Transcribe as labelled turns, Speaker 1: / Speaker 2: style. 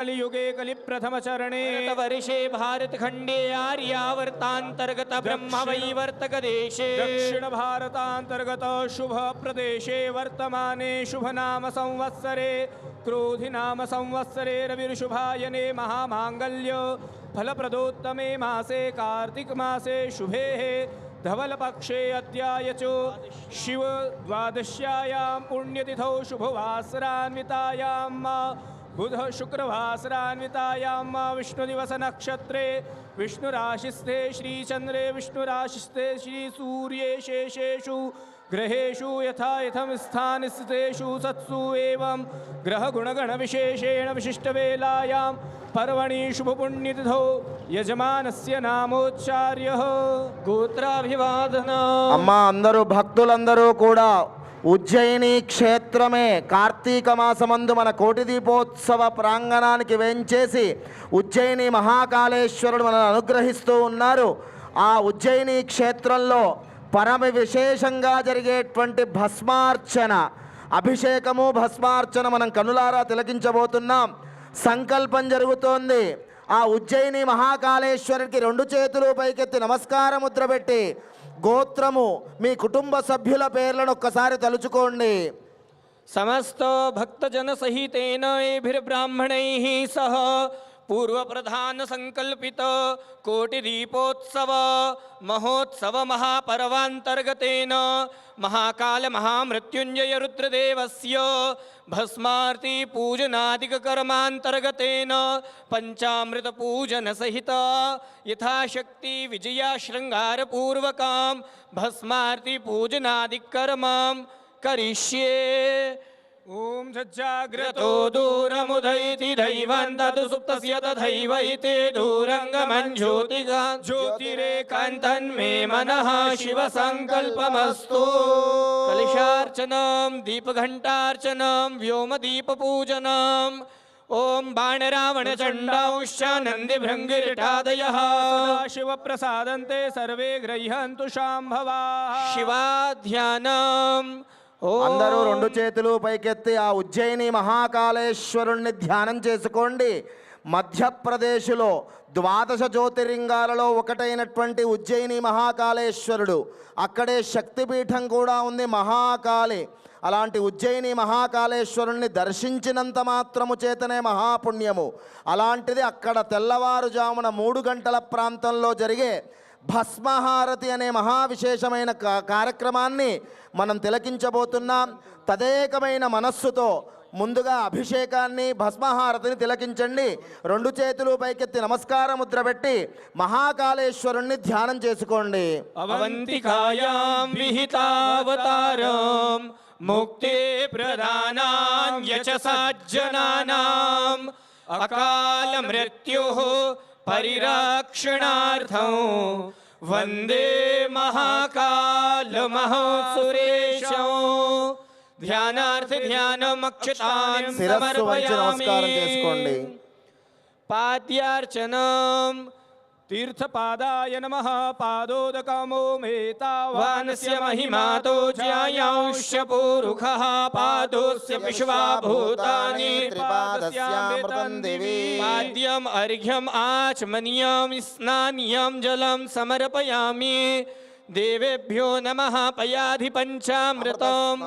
Speaker 1: कलियुगे कलिप्रथमचरणे
Speaker 2: वर्षे भारतखण्डे आर्यावर्तान्तर्गत ब्रह्मवैवर्तक देशे
Speaker 1: दक्षिण भारतान्तर्गत शुभ प्रदेशे वर्तमाने शुभनाम संवत्सरे क्रोधिनाम संवत्सरे रविर्शुभायने महामांगल्य फलप्रदोत्तमे मासे कार्तिक मासे शुभे धवलपक्षे अद्यायचो शिव द्वादश्यायां पुण्यतिथौ शुभवासरान्वितायां बुध शुक्रवासरान्वितायां विष्णुदिवस नक्षत्रे विष्णुराशिस्थे श्रीचंद्रे विष्णुराशिस्थे श्रीसूर्ये शेषेषु ग्रहेषु यथा यथं स्थानस्थितेषु सत्सु एवं ग्रहगुणगणविशेषेण विशिष्टवेलायां पर्वणि शुभपुण्यतिथौ यजमानस्य नामोच्चार्यः
Speaker 2: गोत्राभिवादन
Speaker 3: अम्मा अंदरू भक्तुलंदरू कूड़ा उज्जयिनी क्षेत्रमे कार्तीक मासमंदु मन कोटि दीपोत्सव प्रांगणानिकि वेंచేసి उज्जयिनी महाकालेश्वरुडु मननु अनुग्रहिस्तू उन्नारु। आ उज्जयिनी क्षेत्रंलो परम विशेषंगा జరిగేటువంటి భస్మార్చన అభిషేకము భస్మార్చన మనం కనులారా తిలకించబోతున్నాం। సంకల్పం జరుగుతోంది। ఆ ఉజ్జయిని మహాకాళేశ్వరుడికి రెండు చేతులు పైకెత్తి నమస్కార ముద్ర పెట్టి గోత్రము మీ కుటుంబ సభ్యుల పేర్లను ఒక్కసారి తలుచుకోండి।
Speaker 2: समस्त भक्तजन सहितेन एभिर्ब्राह्मणैः सह पूर्व प्रधान संकल्पित कोटि दीपोत्सव महोत्सव महापर्वांतर्गतेन महाकाल महामृत्युंजय रुद्रदेवस्य भस्मार्ति पूजनादिक कर्मांतर्गतेन पंचामृत पूजन सहित यथाशक्ति विजया श्रृंगार पूर्वकं भस्मार्ति पूजनादिक कर्मं करिष्ये।
Speaker 1: ओम सज्जाग्रतो
Speaker 2: दूरमुदयति दैवं तदु सुप्तस्य तथैवैते दूरंगमं ज्योतिरेकान्तन्मे मनः शिव संकल्पमस्तु। कलशार्चनं दीपघंटार्चनं व्योमदीपपूजनं ओम बाणरावण चंडांश्च नंदिभृंगिरिटादयः
Speaker 1: शिव प्रसादन्ते सर्वे गृह्यन्तु शाम्भवाः।
Speaker 2: शिवाध्यानं
Speaker 3: అందరూ రెండు చేతులు పైకెత్తి ఆ ఉజ్జయిని మహాకాళేశ్వరుణ్ణి ధ్యానం చేసుకోండి। మధ్యప్రదేశ్లో 12 జ్యోతిర్లింగాలలో ఒకటైనటువంటి ఉజ్జయిని మహాకాళేశ్వరుడు, అక్కడే శక్తిపీఠం కూడా ఉంది మహాకాళి। అలాంటి ఉజ్జయిని మహాకాళేశ్వరుణ్ణి దర్శించినంత మాత్రము చేతనే మహాపుణ్యము। అలాంటిది అక్కడ తెల్లవారుజామున 3 గంటల ప్రాంతంలో జరిగే భస్మహారతి అనే మహావిశేషమైన కార్యక్రమాన్ని మనం తిలకించబోతున్నాం। తదేకమైన మనస్సుతో ముందుగా అభిషేకాన్ని భస్మహారతిని తిలకించండి। రెండు చేతులు పైకెత్తి నమస్కార ముద్ర పెట్టి మహాకాళేశ్వరుణ్ణి ధ్యానం చేసుకోండి।
Speaker 2: అవంతికాయాం విహితావతారం ముక్తి ప్రదానాం యచ సజ్జనానాం అకాల మృత్యుః परिरक्षणार्थं वंदे महाकाल महासुरेशं। ध्यानार्थ ध्यानमक्षतां समर्पयामि। पाद्यार्चनं
Speaker 1: तीर्थपादाय नमः पादोदकमो मेतावानस्य
Speaker 2: महिमातो ज्यायांश्च पूरुखः पादोस्य विश्वा भूतानि
Speaker 3: त्रिपादस्यामृतं दिवि।
Speaker 2: पाद्यम् अर्घ्यम् आचमनीयं स्नानीयं जलं समर्पयामि। देवेभ्यो नमः पयाधि पंचामृतम्